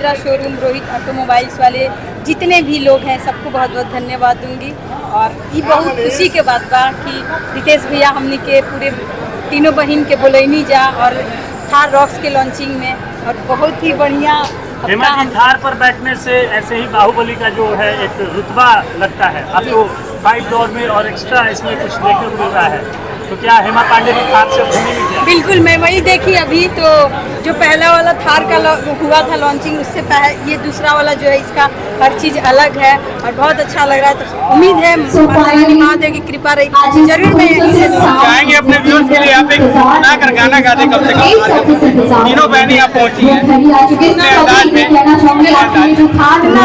मित्रा showroom, Rohit automobiles वाले जितने भी लोग हैं सबको बहुत बहुत धन्यवाद दूंगी। और ये बहुत खुशी के बात बा कि रितेश भैया हमने के पूरे तीनों बहन के बोलैनी जा और थार रॉक्स के लॉन्चिंग में, और बहुत ही बढ़िया। हेमा जी, थार पर बैठने से ऐसे ही बाहुबली का जो है एक रुतबा लगता है आपको फाइट दौर में, और एक्स्ट्रा इसमें कुछ देखने को मिल रहा है, तो क्या हेमा पांडे की थार से घूमेंगी क्या? बिल्कुल, मैं वही देखी अभी तो जो पहला वाला थार का हुआ था लॉन्चिंग, उससे पहले ये दूसरा वाला जो है इसका हर चीज़ अलग है और बहुत अच्छा लग रहा है। तो उम्मीद है महादेव की कृपा रही, जरूर मैं इसे चाहेंगे अपने व्यूअर्स के लिए आप एक बनाकर गाना गा दें कम से कम। तीनों बहनें आप पहुंची हैं अपने अंदाज में। इतना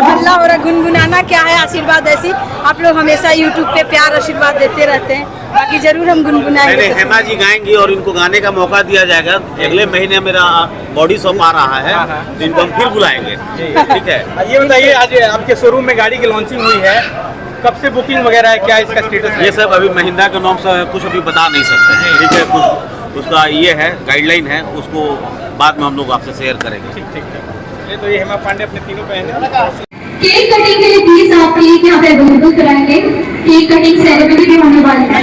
हल्ला हो रहा, गुनगुनाना क्या है, आशीर्वाद ऐसी आप लोग हमेशा यूट्यूब पे प्यार आशीर्वाद देते रहते हैं, बाकी जरूर हम गुनगुनाएंगे। हेमा जी गाएंगी और इनको गाने का मौका दिया जाएगा। अगले महीने मेरा बॉडी शॉप आ रहा है, तो इनको हम फिर बुलाएंगे, ठीक है? ये बताइए, आज आपके शोरूम में गाड़ी की लॉन्चिंग हुई है, कब से बुकिंग वगैरह है, क्या इसका स्टेटस है? ये सब अभी महिंद्रा के नाम से कुछ अभी बता नहीं सकते, ठीक है? कुछ उसका ये है गाइडलाइन है, उसको बाद में हम लोग आपसे शेयर करेंगे। ठीक। तो ये हेमा पांडे अपने तीनों बहनें केक कटिंग के लिए प्लीज आप प्लीज यहाँ पे अवेलेबल कराएंगे। केक कटिंग सेरेमनी भी होने वाली है।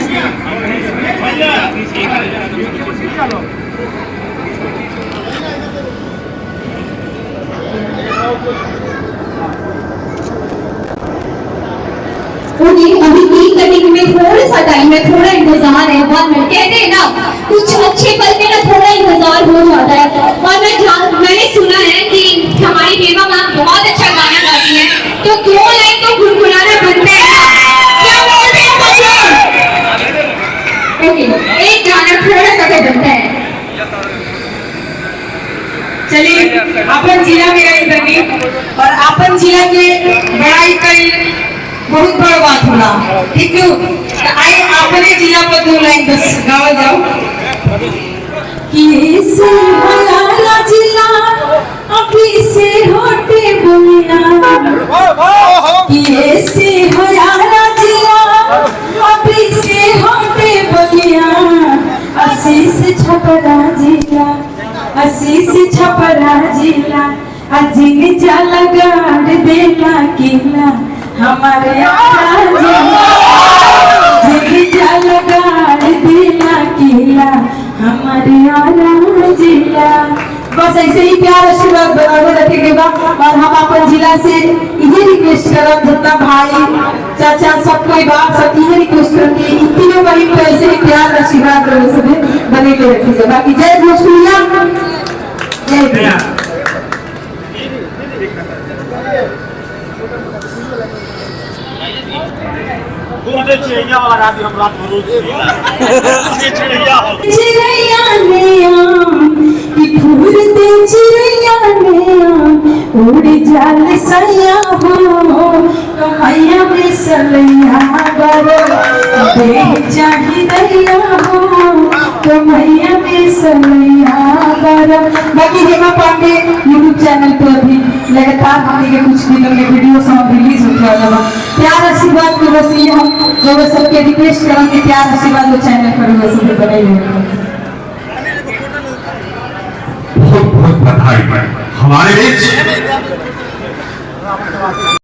अभी केक कटिंग में थोड़ा सा टाइम है, थोड़ा इंतजार है। बहुत कहते हैं ना, कुछ अच्छे पल में ना थोड़ा इंतजार हो जाता है। और मैंने सुना है कि हमारी हेमा मैम बहुत अच्छा गाना गाती है, तो क्यों लाइन तो गुनगुनाना बनता है। क्या बोलते हैं बच्चों? ओके, एक गाना थोड़ा सा तो बनता है। चलिए, अपन जिला में आई बनी और अपन जिला के बड़ाई कई बहुत बड़ा बात होला, ठीक है? तो आए अपने जिला पर 2 लाइन बस गावा जाओ। किसे हमारा जिला अभी से होते बोलिया, किसे हमारा जिला अभी से होते बोलिया। आशीष छपरा जिला, आशीष छपरा जिला, अजिन जाला गाड़ देला किला हमारे जाला गाड़ देला किला हमारे जिला। बस ऐसे ही प्यार आशीर्वाद बनाए रखेगा। और हम अपन जिला से ये रिक्वेस्ट करब, जितना भाई चाचा सब कोई बात सब ये रिक्वेस्ट करके इन तीनों बड़ी को ऐसे ही प्यार आशीर्वाद बने के रखिएगा। बाकी जय भोजपुरिया, जय भैया। चिड़ैया वाला रात हम रात में रोज चिड़ैया उड़ जाल सैया हो कमैया में सलैया बरो चाही रैया हो कमैया में सलैया बरो। बाकी हेमा पांडे यूट्यूब चैनल पे अभी लगातार हमने के कुछ दिनों में वीडियो सॉन्ग रिलीज होने वाला है। प्यार आशीर्वाद को बस ये हम लोग सबके रिक्वेस्ट करेंगे, प्यार आशीर्वाद वो चैनल पर बस बने हुए। बहुत बहुत बधाई। हमारे बीच